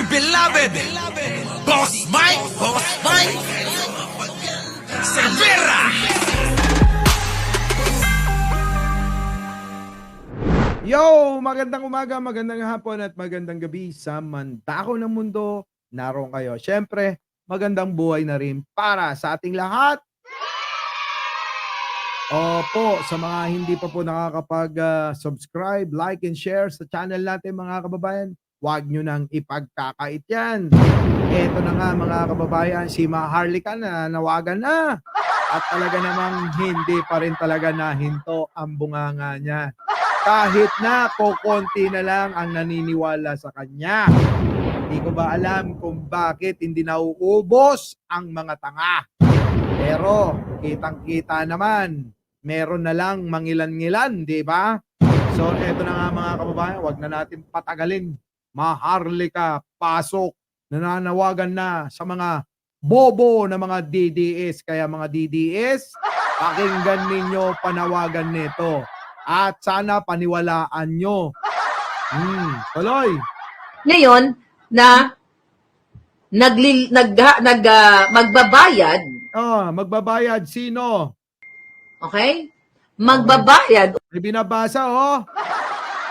beloved Boss Mike Cervera. Yo! Magandang umaga, magandang hapon at magandang gabi sa mandako ng mundo. Naroon kayo. Siyempre, magandang buhay na rin para sa ating lahat. Opo, sa mga hindi pa po nakakapag-subscribe, like and share sa channel natin mga kababayan, huwag nyo nang ipagkakait yan. Eto na nga mga kababayan, si Maharlika na nawagan na. At talaga namang hindi pa rin talaga nahinto ang bunganga niya. Kahit na kokonti na lang ang naniniwala sa kanya. Hindi ko ba alam kung bakit hindi nauubos ang mga tanga. Pero kitang-kita naman, meron na lang mangilan-ngilan, di ba? So eto na nga mga kababayan, wag na natin patagalin. Maharlika, pasok, nananawagan na sa mga bobo na mga DDS. Kaya mga DDS, pakinggan ninyo panawagan nito. At sana paniwalaan nyo. Tuloy. Ngayon na magbabayad, Magbabayad sino? okay? Magbabayad May binabasa oh.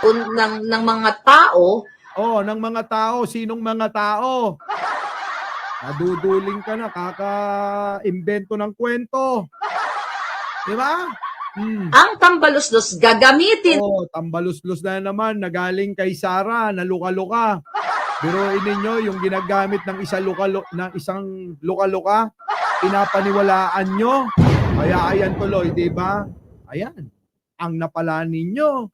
ng mga tao, Ng mga tao. Sinong mga tao? Naduduling ka na, kaka-imbento ng kwento. Di ba? ang tambaluslos gagamitin Tambaluslos na naman, nagaling kay Sara, na luka-luka. Biruin ninyo, yung ginagamit ng isang luka-luka, pinapaniwalaan nyo. Kaya ayan tuloy, di ba? Ayan, ang napala ninyo.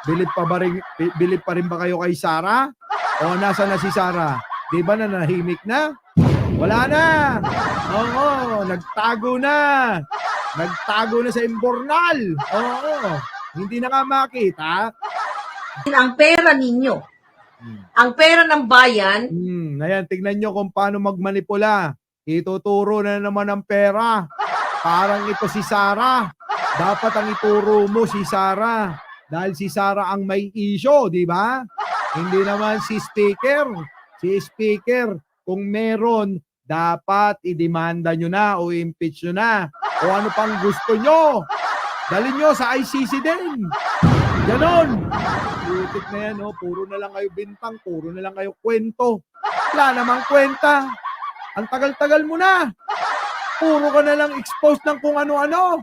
Bilib pa rin ba kayo kay Sara? Nasa na si Sara? Di ba na nahimik na? Wala na. Nagtago na. Nagtago na sa imbornal. Hindi na nga makita. ang pera ninyo. Ang pera ng bayan, Ayan, tignan nyo kung paano magmanipula. Ituturo na naman ang pera. Parang ito si Sara. Dapat ang ituro mo si Sara. Dahil si Sara ang may issue, di ba? Hindi naman si Speaker. Si Speaker, kung meron, dapat idemanda nyo na o impeach nyo na. O ano pang gusto nyo. Dalhin nyo sa ICC din. Ganon. Butik na yan, puro na lang kayo bintang, puro na lang kayo kwento. Wala namang kwenta. Ang tagal-tagal mo na. Puro ka na lang exposed ng kung ano-ano.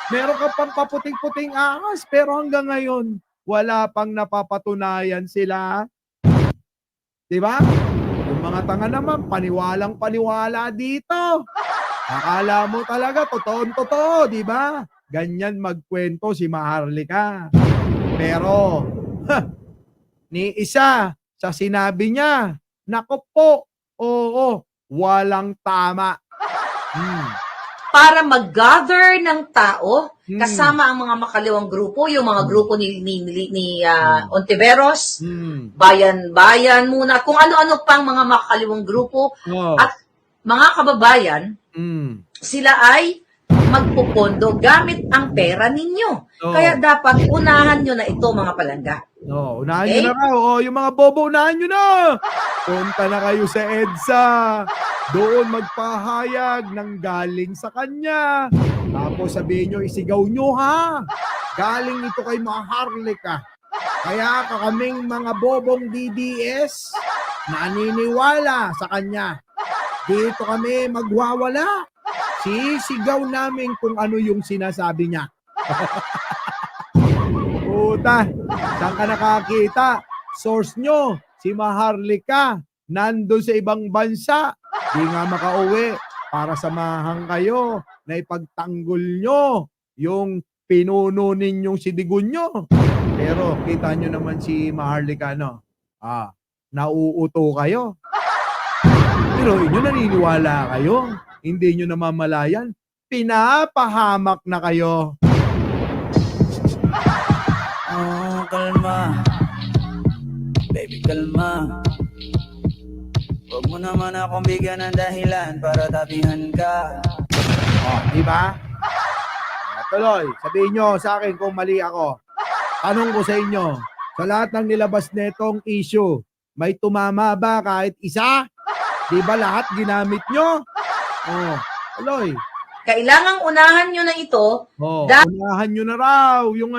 Meron ka pang paputing-puting ahas, pero hanggang ngayon, wala pang napapatunayan sila. Diba? Yung mga tanga naman, paniwalang-paniwala dito. Akala mo talaga, totoong-totoo, diba? Ganyan magkwento si Maharlika. Pero, ni isa sa sinabi niya, nako po, oo, walang tama. para mag-gather ng tao, kasama ang mga makaliwang grupo, yung mga grupo ni Ontiveros, bayan-bayan muna, kung ano-ano pang mga makaliwang grupo, at mga kababayan, sila ay magpupondo gamit ang pera ninyo. Kaya dapat unahan nyo na ito, mga palangga. Unahan nyo na raw. Yung mga bobo, unahan nyo na. Punta na kayo sa EDSA. Doon magpahayag ng galing sa kanya. Tapos sabihin nyo, isigaw nyo ha. Galing ito kay Maharlika. Kaya kaming mga bobong DDS, naniniwala sa kanya. Dito kami magwawala. Sisigaw namin kung ano yung sinasabi niya. Puta, saan ka nakakita? Source nyo, si Maharlika, nandun sa ibang bansa. Di nga makauwi para samahan kayo na ipagtanggol nyo yung pinuno ninyong sidigun nyo. Pero kita nyo naman si Maharlika, no? Nauuto kayo. Pero inyo naniniwala kayo. Hindi nyo namamalayan. Pinapahamak na kayo. Kalma. Baby, kalma. Huwag mo naman akong bigyan ng dahilan para tabihan ka. Di ba? Tuloy, sabihin nyo sa akin kung mali ako. Tanong ko sa inyo, sa lahat ng nilabas netong issue, May tumama ba kahit isa? Di ba lahat ginamit nyo? Oh, tuloy. Kailangang unahan nyo na ito Oh, Dahil- unahan nyo na raw yung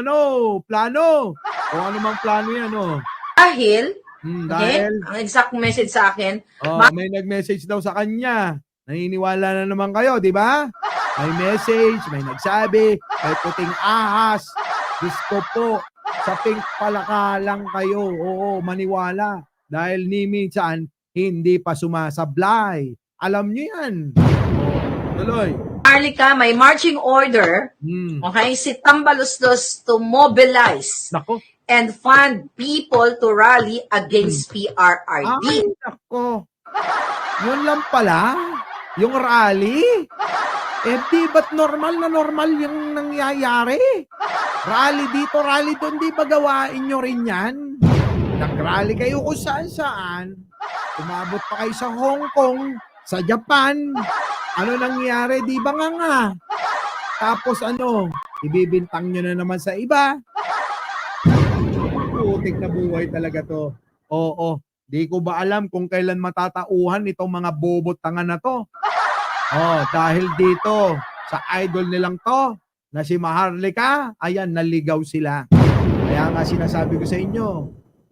plano. O ano mang plano yan, dahil, dahil, ang exact message sa akin, may nag-message daw sa kanya. Naniniwala na naman kayo, di ba? May message, may nagsabi, may puting ahas. Diyos ko po, sa pink palaka lang kayo. Oo, maniwala. Dahil ni minsan, hindi pa sumasablay. Alam nyo yan. Tuloy. Marlica, may marching order, okay, si Tambaluslos to mobilize Nako. and fund people to rally against PRRD. Ay, nako. Yun lang pala. Yung rally. Di ba't normal na normal yung nangyayari? Rally dito, rally doon. Di ba gawain nyo rin yan? Nag-rally kayo kung saan-saan. Umabot pa kayo sa Hong Kong, sa Japan. Ano nangyari? Di ba nga? Tapos ibibintang nyo na naman sa iba. Putik na buhay talaga to. Oo. Di ko ba alam kung kailan matatauhan itong mga bobot tanga na to. Dahil dito, sa idol nilang to, na si Maharlika, ayan, naligaw sila. Kaya nga sinasabi ko sa inyo,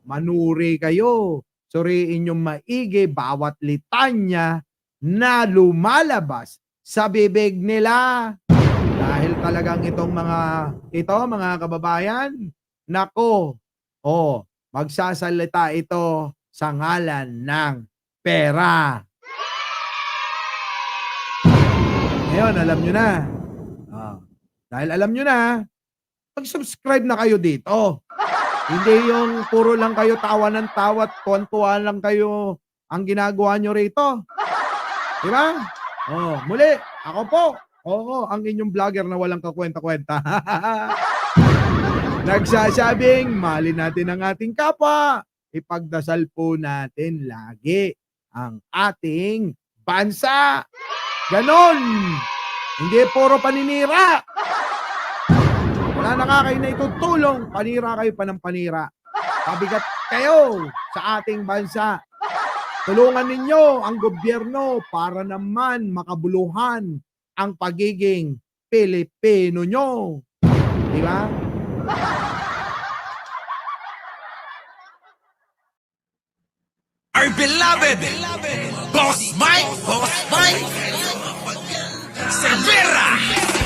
manuri kayo. Suriin yung maigi bawat litanya na lumalabas sa bibig nila. Dahil talagang mga kababayan, nako, magsasalita ito sa ngalan ng pera. Ngayon, alam nyo na. Dahil alam nyo na, mag-subscribe na kayo dito. Hindi yung puro lang kayo tawa ng tawat, tuwan-tuwa lang kayo ang ginagawa nyo rito. Diba? Muli, ako po. Ang inyong vlogger na walang kakwenta-kwenta. Nagsasabing, mahalin natin ang ating kapwa. Ipagdasal po natin lagi ang ating bansa. Ganon. Hindi puro paninira. Wala na nga kayo na itutulong. Panira kayo pa ng panira. Pabigat kayo sa ating bansa. Tulungan ninyo ang gobyerno para naman makabuluhan ang pagiging Pilipino nyo. Di ba? Our beloved Boss Mike Severa.